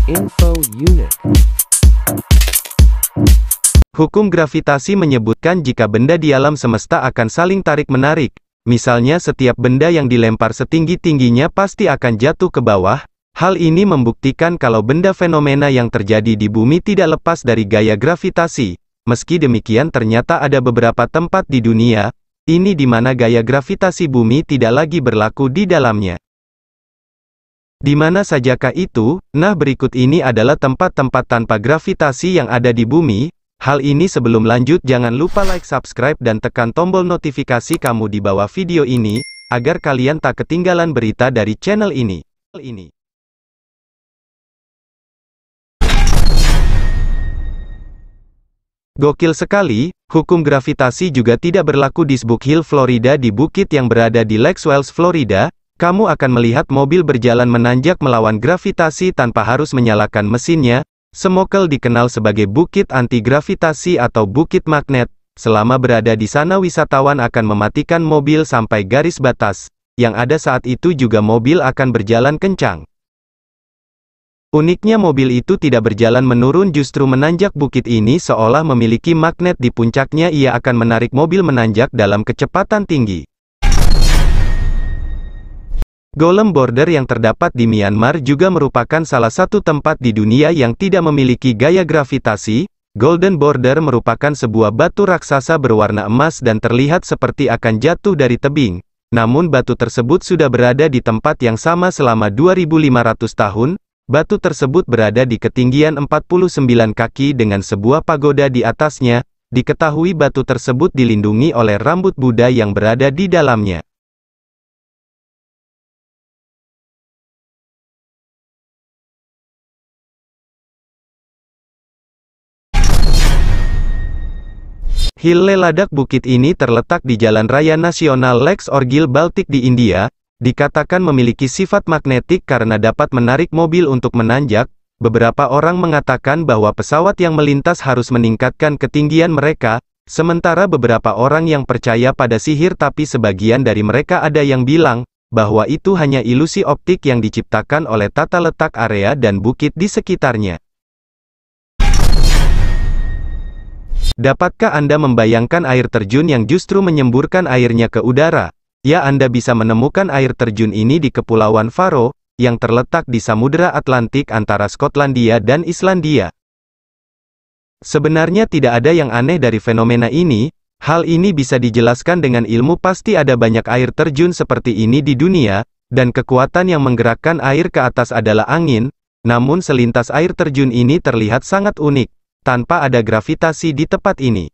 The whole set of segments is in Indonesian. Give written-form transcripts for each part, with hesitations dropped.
Info Unit. Hukum gravitasi menyebutkan jika benda di alam semesta akan saling tarik-menarik. Misalnya setiap benda yang dilempar setinggi-tingginya pasti akan jatuh ke bawah. Hal ini membuktikan kalau benda fenomena yang terjadi di bumi tidak lepas dari gaya gravitasi. Meski demikian ternyata ada beberapa tempat di dunia ini di mana gaya gravitasi bumi tidak lagi berlaku di dalamnya. Di mana sajakah itu? Nah, berikut ini adalah tempat-tempat tanpa gravitasi yang ada di bumi. Hal ini sebelum lanjut jangan lupa like, subscribe dan tekan tombol notifikasi kamu di bawah video ini, agar kalian tak ketinggalan berita dari channel ini. Gokil sekali, hukum gravitasi juga tidak berlaku di Spook Hill, Florida. Di bukit yang berada di Lake Wales, Florida, kamu akan melihat mobil berjalan menanjak melawan gravitasi tanpa harus menyalakan mesinnya. Smokel dikenal sebagai bukit anti-gravitasi atau bukit magnet. Selama berada di sana wisatawan akan mematikan mobil sampai garis batas. Yang ada saat itu juga mobil akan berjalan kencang. Uniknya mobil itu tidak berjalan menurun, justru menanjak. Bukit ini seolah memiliki magnet di puncaknya, ia akan menarik mobil menanjak dalam kecepatan tinggi. Golem Border yang terdapat di Myanmar juga merupakan salah satu tempat di dunia yang tidak memiliki gaya gravitasi. Golden Border merupakan sebuah batu raksasa berwarna emas dan terlihat seperti akan jatuh dari tebing. Namun batu tersebut sudah berada di tempat yang sama selama 2500 tahun. Batu tersebut berada di ketinggian 49 kaki dengan sebuah pagoda di atasnya. Diketahui batu tersebut dilindungi oleh rambut Buddha yang berada di dalamnya. Hill Ladakh. Bukit ini terletak di Jalan Raya Nasional Lakes Orgil Baltic di India. Dikatakan memiliki sifat magnetik karena dapat menarik mobil untuk menanjak. Beberapa orang mengatakan bahwa pesawat yang melintas harus meningkatkan ketinggian mereka, sementara beberapa orang yang percaya pada sihir, tapi sebagian dari mereka ada yang bilang bahwa itu hanya ilusi optik yang diciptakan oleh tata letak area dan bukit di sekitarnya. Dapatkah Anda membayangkan air terjun yang justru menyemburkan airnya ke udara? Ya, Anda bisa menemukan air terjun ini di Kepulauan Faroe, yang terletak di Samudera Atlantik antara Skotlandia dan Islandia. Sebenarnya tidak ada yang aneh dari fenomena ini. Hal ini bisa dijelaskan dengan ilmu. Pasti ada banyak air terjun seperti ini di dunia, dan kekuatan yang menggerakkan air ke atas adalah angin. Namun selintas air terjun ini terlihat sangat unik, tanpa ada gravitasi di tempat ini.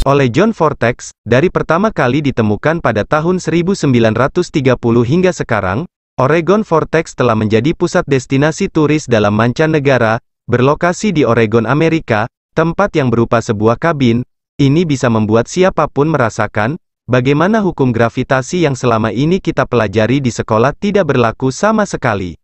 Oleh John Vortex, dari pertama kali ditemukan pada tahun 1930 hingga sekarang, Oregon Vortex telah menjadi pusat destinasi turis dalam mancanegara. Berlokasi di Oregon, Amerika, tempat yang berupa sebuah kabin. Ini bisa membuat siapapun merasakan bagaimana hukum gravitasi yang selama ini kita pelajari di sekolah tidak berlaku sama sekali.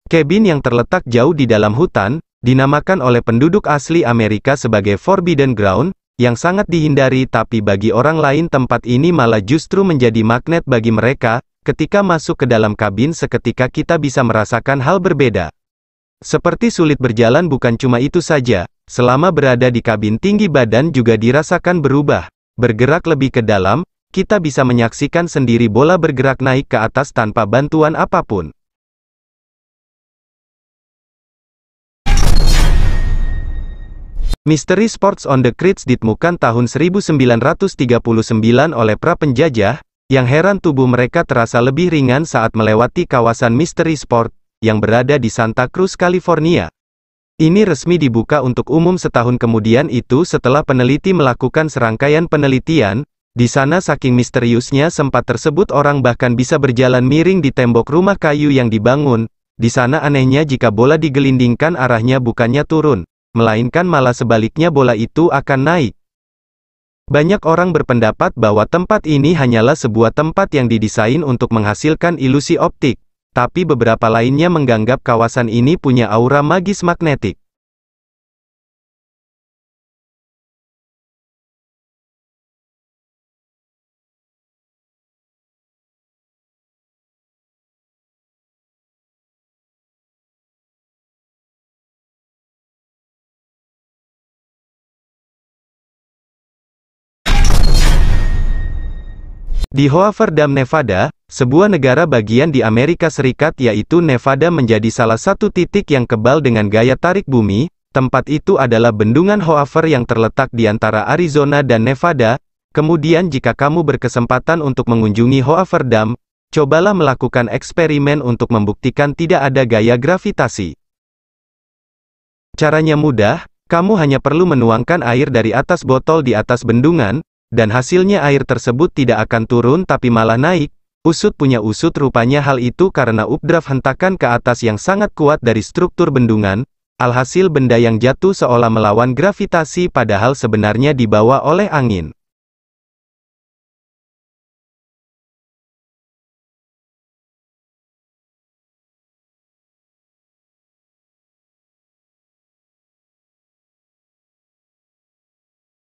Kabin yang terletak jauh di dalam hutan, dinamakan oleh penduduk asli Amerika sebagai Forbidden Ground, yang sangat dihindari, tapi bagi orang lain tempat ini malah justru menjadi magnet bagi mereka. Ketika masuk ke dalam kabin seketika kita bisa merasakan hal berbeda. Seperti sulit berjalan. Bukan cuma itu saja, selama berada di kabin tinggi badan juga dirasakan berubah. Bergerak lebih ke dalam, kita bisa menyaksikan sendiri bola bergerak naik ke atas tanpa bantuan apapun. Misteri Sports on the Creeks ditemukan tahun 1939 oleh pra penjajah, yang heran tubuh mereka terasa lebih ringan saat melewati kawasan Misteri Sport, yang berada di Santa Cruz, California. Ini resmi dibuka untuk umum setahun kemudian itu setelah peneliti melakukan serangkaian penelitian. Di sana saking misteriusnya tempat tersebut orang bahkan bisa berjalan miring di tembok rumah kayu yang dibangun. Di sana anehnya jika bola digelindingkan arahnya bukannya turun, melainkan malah sebaliknya bola itu akan naik. Banyak orang berpendapat bahwa tempat ini hanyalah sebuah tempat yang didesain untuk menghasilkan ilusi optik, tapi beberapa lainnya menganggap kawasan ini punya aura magis magnetik. Di Hoover Dam, Nevada, sebuah negara bagian di Amerika Serikat yaitu Nevada menjadi salah satu titik yang kebal dengan gaya tarik bumi. Tempat itu adalah bendungan Hoover yang terletak di antara Arizona dan Nevada. Kemudian jika kamu berkesempatan untuk mengunjungi Hoover Dam, cobalah melakukan eksperimen untuk membuktikan tidak ada gaya gravitasi. Caranya mudah, kamu hanya perlu menuangkan air dari atas botol di atas bendungan, dan hasilnya air tersebut tidak akan turun tapi malah naik. Usut punya usut, rupanya hal itu karena updraft hentakan ke atas yang sangat kuat dari struktur bendungan. Alhasil benda yang jatuh seolah melawan gravitasi padahal sebenarnya dibawa oleh angin.